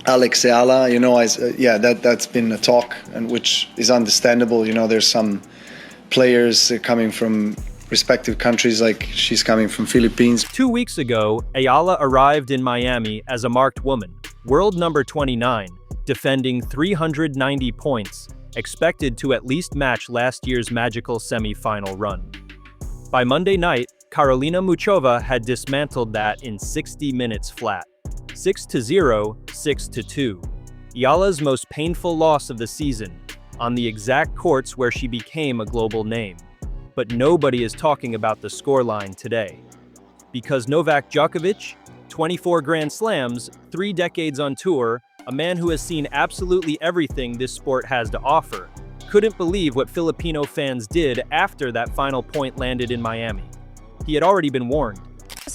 Alex Eala, yeah, that's been a talk, and which is understandable. There's some players coming from respective countries, like she's coming from Philippines. 2 weeks ago, Ayala arrived in Miami as a marked woman, world number 29, defending 390 points, expected to at least match last year's magical semi-final run. By Monday night, Karolina Muchova had dismantled that in 60 minutes flat. 6-0, 6-2. Ayala's most painful loss of the season, on the exact courts where she became a global name. But nobody is talking about the scoreline today. Because Novak Djokovic, 24 Grand Slams, 3 decades on tour, a man who has seen absolutely everything this sport has to offer, couldn't believe what Filipino fans did after that final point landed in Miami. He had already been warned.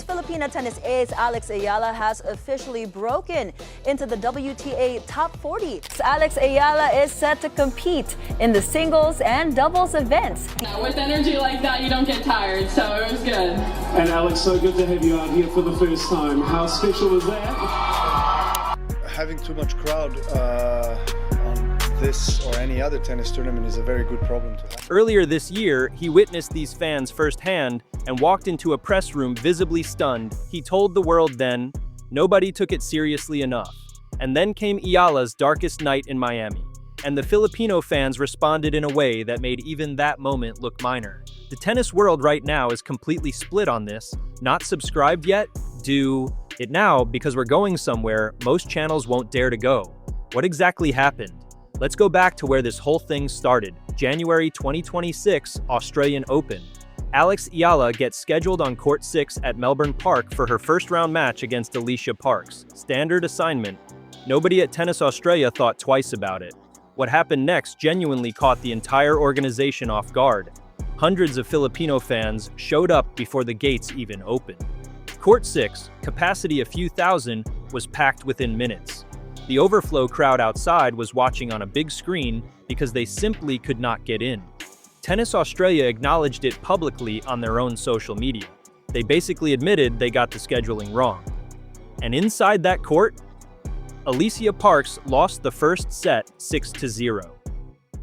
Filipino tennis ace Alex Ayala has officially broken into the WTA top 40. Alex Ayala is set to compete in the singles and doubles events. With energy like that, you don't get tired, so it was good. And Alex, so good to have you out here for the first time. How special was that? Having too much crowd on this or any other tennis tournament is a very good problem to have. Earlier this year, he witnessed these fans firsthand and walked into a press room visibly stunned. He told the world then, nobody took it seriously enough. And then came Ayala's darkest night in Miami, and the Filipino fans responded in a way that made even that moment look minor. The tennis world right now is completely split on this. Not subscribed yet? Do it now, because we're going somewhere most channels won't dare to go. What exactly happened? Let's go back to where this whole thing started. January 2026, Australian Open. Alex Eala gets scheduled on Court 6 at Melbourne Park for her first-round match against Alicia Parks. Standard assignment. Nobody at Tennis Australia thought twice about it. What happened next genuinely caught the entire organization off guard. Hundreds of Filipino fans showed up before the gates even opened. Court 6, capacity a few thousand, was packed within minutes. The overflow crowd outside was watching on a big screen because they simply could not get in. Tennis Australia acknowledged it publicly on their own social media. They basically admitted they got the scheduling wrong. And inside that court, Alicia Parks lost the first set 6-0.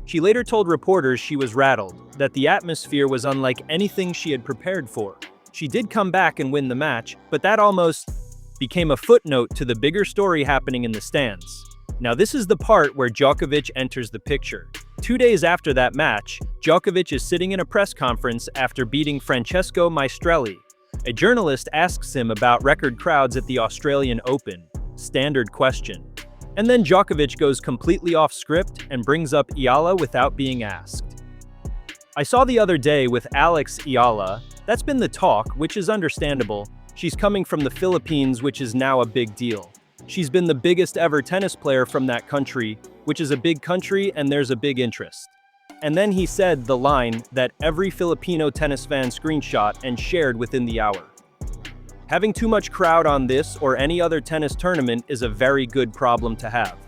She later told reporters she was rattled, that the atmosphere was unlike anything she had prepared for. She did come back and win the match, but that almost became a footnote to the bigger story happening in the stands. Now this is the part where Djokovic enters the picture. 2 days after that match, Djokovic is sitting in a press conference after beating Francesco Maestrelli. A journalist asks him about record crowds at the Australian Open. Standard question. And then Djokovic goes completely off script and brings up Ayala without being asked. I saw the other day with Alex Ayala. That's been the talk, which is understandable. She's coming from the Philippines, which is now a big deal. She's been the biggest ever tennis player from that country, which is a big country and there's a big interest. And then he said the line that every Filipino tennis fan screenshot and shared within the hour. Having too much crowd on this or any other tennis tournament is a very good problem to have.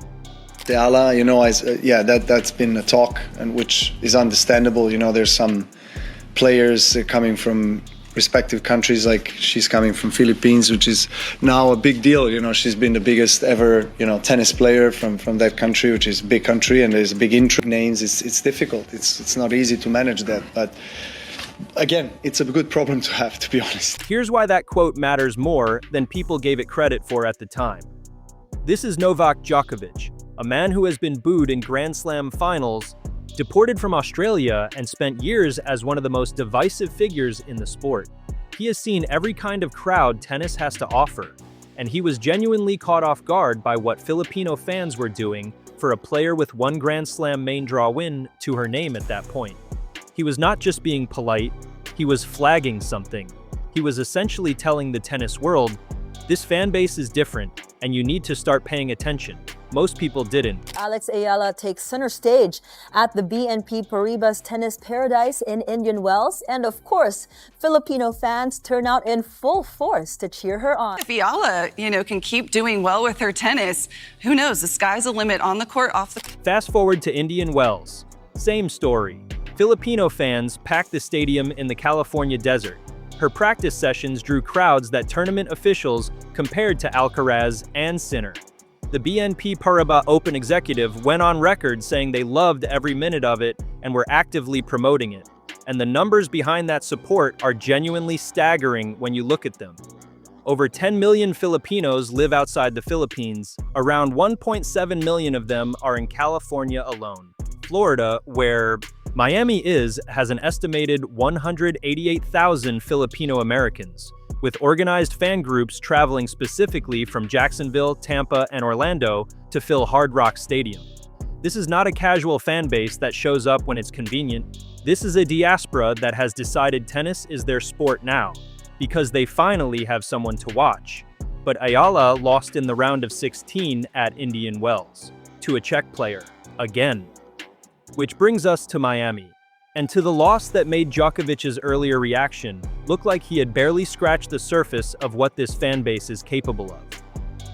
Ayala, yeah, that's been a talk, and which is understandable. There's some players coming from respective countries, like she's coming from Philippines, which is now a big deal. She's been the biggest ever, tennis player from that country, which is a big country, and there's big interest names. It's difficult. It's not easy to manage that, but again, it's a good problem to have, to be honest. Here's why that quote matters more than people gave it credit for at the time. This is Novak Djokovic, a man who has been booed in Grand Slam finals, deported from Australia, and spent years as one of the most divisive figures in the sport. He has seen every kind of crowd tennis has to offer, and he was genuinely caught off guard by what Filipino fans were doing for a player with one Grand Slam main draw win to her name at that point. He was not just being polite, he was flagging something. He was essentially telling the tennis world, this fan base is different, and you need to start paying attention. Most people didn't. Alex Ayala takes center stage at the BNP Paribas Tennis Paradise in Indian Wells. And of course, Filipino fans turn out in full force to cheer her on. If Ayala, can keep doing well with her tennis, who knows? The sky's the limit on the court, off the... Fast forward to Indian Wells. Same story. Filipino fans packed the stadium in the California desert. Her practice sessions drew crowds that tournament officials compared to Alcaraz and Sinner. The BNP Paribas Open executive went on record saying they loved every minute of it and were actively promoting it. And the numbers behind that support are genuinely staggering when you look at them. Over 10 million Filipinos live outside the Philippines. Around 1.7 million of them are in California alone. Florida, where Miami has an estimated 188,000 Filipino Americans, with organized fan groups traveling specifically from Jacksonville, Tampa, and Orlando to fill Hard Rock Stadium. This is not a casual fan base that shows up when it's convenient. This is a diaspora that has decided tennis is their sport now, because they finally have someone to watch. But Ayala lost in the round of 16 at Indian Wells to a Czech player, again. Which brings us to Miami, and to the loss that made Djokovic's earlier reaction look like he had barely scratched the surface of what this fan base is capable of.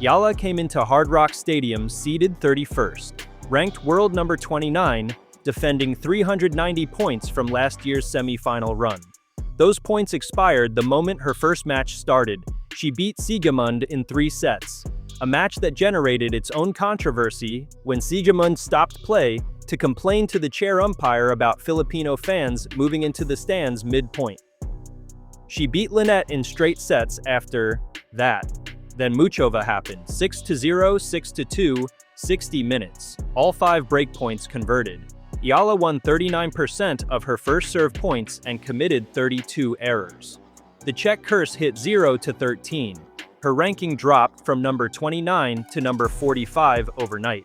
Ayala came into Hard Rock Stadium seeded 31st, ranked world number 29, defending 390 points from last year's semi-final run. Those points expired the moment her first match started. She beat Sigismund in 3 sets, a match that generated its own controversy when Sigismund stopped play to complain to the chair umpire about Filipino fans moving into the stands mid-point. She beat Lynette in straight sets after that. Then Muchova happened, 6-0, 6-2, 60 minutes. All 5 break points converted. Ayala won 39% of her first serve points and committed 32 errors. The Czech curse hit 0-13. Her ranking dropped from number 29 to number 45 overnight.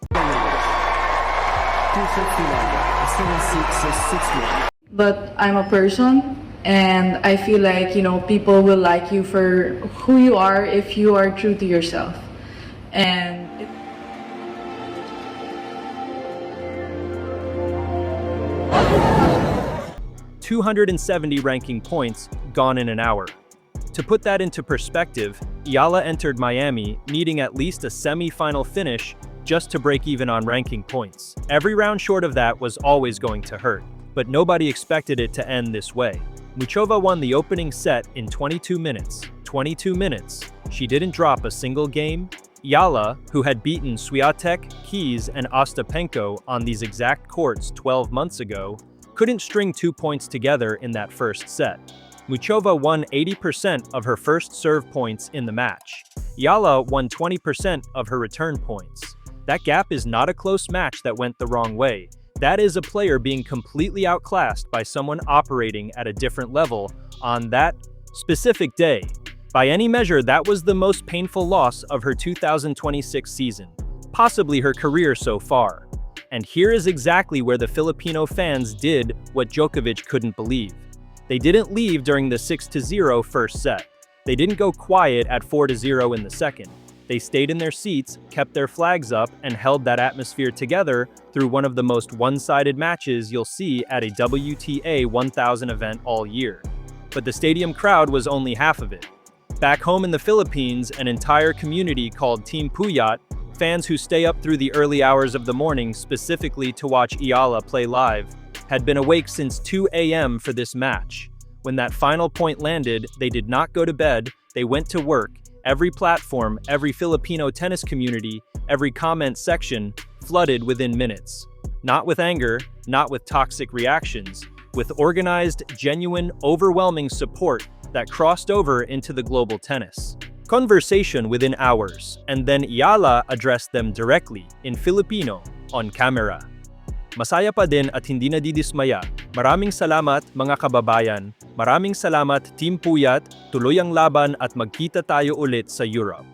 But I'm a person, and I feel like, people will like you for who you are if you are true to yourself. And 270 ranking points gone in an hour. To put that into perspective, Ayala entered Miami needing at least a semi-final finish just to break even on ranking points. Every round short of that was always going to hurt, but nobody expected it to end this way. Muchova won the opening set in 22 minutes. 22 minutes. She didn't drop a single game. Ayala, who had beaten Swiatek, Keys, and Ostapenko on these exact courts 12 months ago, couldn't string 2 points together in that first set. Muchova won 80% of her first serve points in the match. Ayala won 20% of her return points. That gap is not a close match that went the wrong way. That is a player being completely outclassed by someone operating at a different level on that specific day. By any measure, that was the most painful loss of her 2026 season, possibly her career so far. And here is exactly where the Filipino fans did what Djokovic couldn't believe. They didn't leave during the 6-0 first set. They didn't go quiet at 4-0 in the second. They stayed in their seats, kept their flags up, and held that atmosphere together through one of the most one-sided matches you'll see at a WTA 1000 event all year. But the stadium crowd was only half of it. Back home in the Philippines, an entire community called Team Puyat, fans who stay up through the early hours of the morning specifically to watch Ayala play live, had been awake since 2 a.m. for this match. When that final point landed, they did not go to bed, they went to work. Every platform, every Filipino tennis community, every comment section flooded within minutes. Not with anger, not with toxic reactions, with organized, genuine, overwhelming support that crossed over into the global tennis. Conversation within hours, and then Ayala addressed them directly in Filipino on camera. Masaya pa din at hindi nadidismaya. Maraming salamat mga kababayan. Maraming salamat Team Puyat. Tuloy ang laban at magkita tayo ulit sa Europe.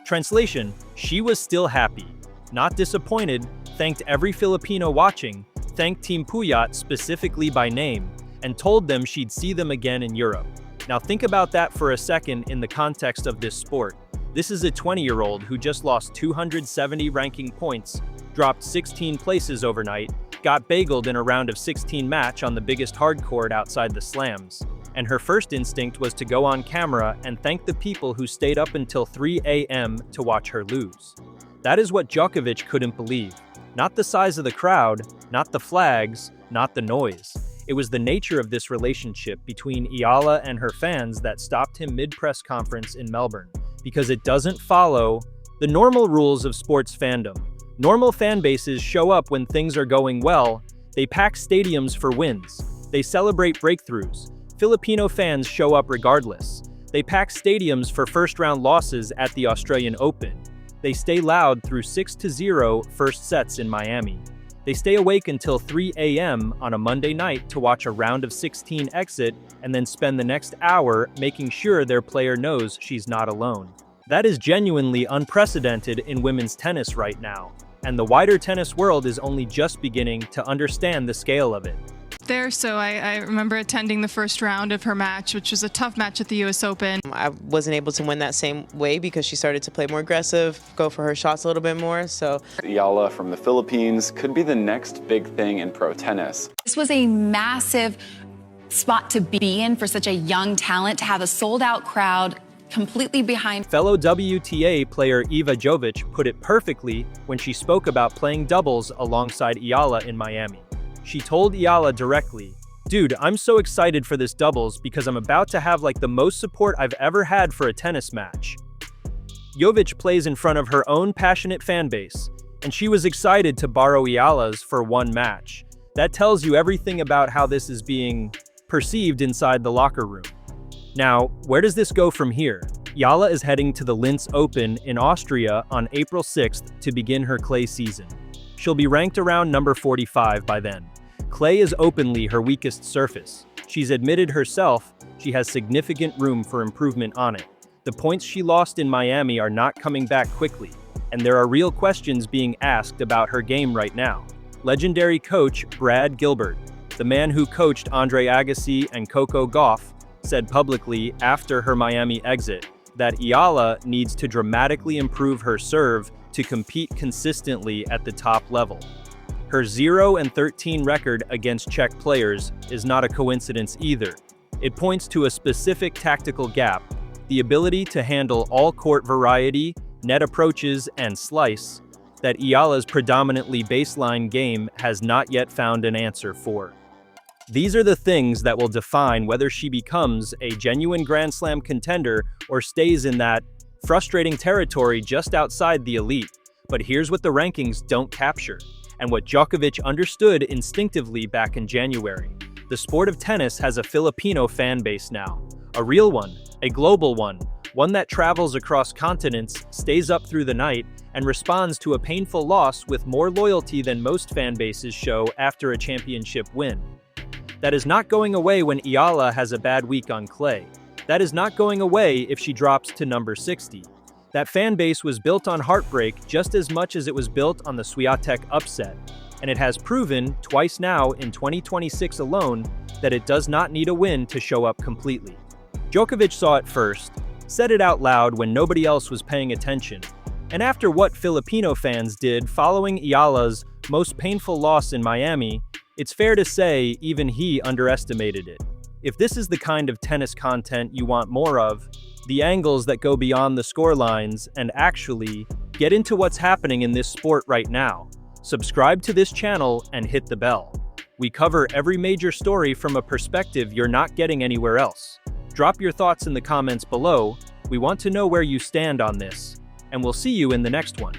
Translation: She was still happy, not disappointed, thanked every Filipino watching, thanked Team Puyat specifically by name, and told them she'd see them again in Europe. Now think about that for a second in the context of this sport. This is a 20-year-old who just lost 270 ranking points, dropped 16 places overnight, got bageled in a round of 16 match on the biggest hard court outside the slams, and her first instinct was to go on camera and thank the people who stayed up until 3 a.m. to watch her lose. That is what Djokovic couldn't believe. Not the size of the crowd, not the flags, not the noise. It was the nature of this relationship between Ayala and her fans that stopped him mid-press conference in Melbourne, because it doesn't follow The normal rules of sports fandom. Normal fan bases show up when things are going well. They pack stadiums for wins. They celebrate breakthroughs. Filipino fans show up regardless. They pack stadiums for first-round losses at the Australian Open. They stay loud through 6-0 first sets in Miami. They stay awake until 3 a.m. on a Monday night to watch a round of 16 exit and then spend the next hour making sure their player knows she's not alone. That is genuinely unprecedented in women's tennis right now, and the wider tennis world is only just beginning to understand the scale of it. So I remember attending the first round of her match, which was a tough match at the US Open. I wasn't able to win that same way because she started to play more aggressive, go for her shots a little bit more, so. Ayala from the Philippines could be the next big thing in pro tennis. This was a massive spot to be in for such a young talent, to have a sold-out crowd completely behind. Fellow WTA player Novak Djokovic put it perfectly when she spoke about playing doubles alongside Ayala in Miami. She told Ayala directly, "Dude, I'm so excited for this doubles because I'm about to have like the most support I've ever had for a tennis match." Djokovic plays in front of her own passionate fan base, and she was excited to borrow Ayala's for one match. That tells you everything about how this is being perceived inside the locker room. Now, where does this go from here? Ayala is heading to the Linz Open in Austria on April 6th to begin her clay season. She'll be ranked around number 45 by then. Clay is openly her weakest surface. She's admitted herself she has significant room for improvement on it. The points she lost in Miami are not coming back quickly, and there are real questions being asked about her game right now. Legendary coach Brad Gilbert, the man who coached Andre Agassi and Coco Gauff, said publicly after her Miami exit that Ayala needs to dramatically improve her serve to compete consistently at the top level. Her 0-13 record against Czech players is not a coincidence either. It points to a specific tactical gap, the ability to handle all court variety, net approaches, and slice, that Ayala's predominantly baseline game has not yet found an answer for. These are the things that will define whether she becomes a genuine Grand Slam contender or stays in that frustrating territory just outside the elite. But here's what the rankings don't capture, and what Djokovic understood instinctively back in January. The sport of tennis has a Filipino fan base now. A real one, a global one that travels across continents, stays up through the night, and responds to a painful loss with more loyalty than most fan bases show after a championship win. That is not going away when Ayala has a bad week on clay. That is not going away if she drops to number 60. That fan base was built on heartbreak just as much as it was built on the Swiatek upset, and it has proven twice now in 2026 alone that it does not need a win to show up completely. Djokovic saw it first, said it out loud when nobody else was paying attention, and after what Filipino fans did following Ayala's most painful loss in Miami, it's fair to say even he underestimated it. If this is the kind of tennis content you want more of, the angles that go beyond the scorelines and actually get into what's happening in this sport right now, subscribe to this channel and hit the bell. We cover every major story from a perspective you're not getting anywhere else. Drop your thoughts in the comments below. We want to know where you stand on this, and we'll see you in the next one.